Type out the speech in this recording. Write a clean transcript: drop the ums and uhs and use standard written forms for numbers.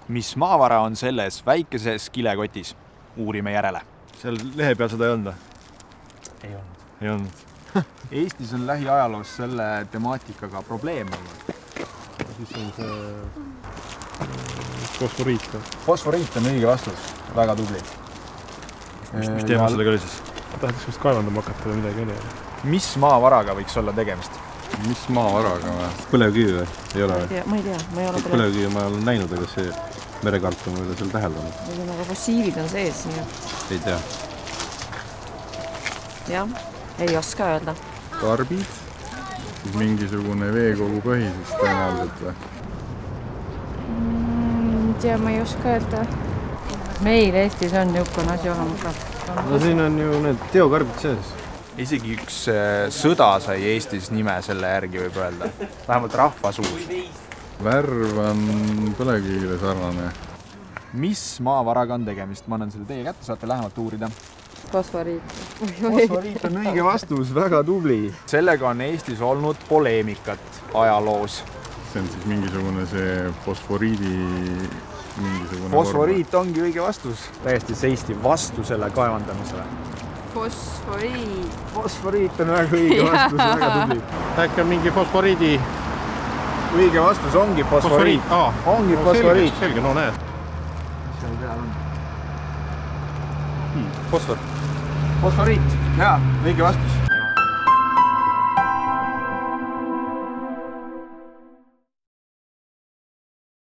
Mis maavara on selles väikeses kilekotis? Uurime järele. Seal lehe peal seda ei olnud? Ei olnud. Ei olnud. Eestis on lähiajaloos selle temaatikaga probleem olnud. Siis on see fosforiit. Fosforiit on õige vastus. Väga tubli. Mis teema sellega oli siis? Tahtaks vist kaevandama hakata või midagi oli. Mis maavaraga võiks olla tegemist? Mis maavaraga või? Põlevkivi või? Ei ole või? Ma ei tea, ma ei ole põlevkivi ma olen näinud, aga see merekarp on veel seal täheldanud. Aga fossiilid on sees, nii et... Ei tea. Jah, ei oska öelda. Karbid, siis mingisugune veekogu põhi siis tõenäoliselt või? Tea, ma ei oska öelda. Meil Eestis on niisugune asi olemas. No siin on ju need teokarbid sees. Isegi üks sõda sai Eestis nime selle järgi, võib öelda. Vähemalt rahva suus. Värv on põlevkivile sarnane. Mis maavaraga on tegemist? Ma annan selle teie kätte, saate lähemalt uurida. Fosforiit. Fosforiit on õige vastus, väga tubli. Sellega on Eestis olnud poleemikat ajaloos. See on siis mingisugune see fosforiidi mingisugune Fosforiit ongi õige vastus. Täiesti seisti vastu selle kaevandamisele. Fosforiit. Fosforiit on väga õige vastus, väga tubli. Äkki on mingi fosforiidi... Õige vastus ongi fosforiit. Ongi fosforiit. Selge, no näed. Mis seal peal on? Fosfor. Fosforiit, jaa, õige vastus.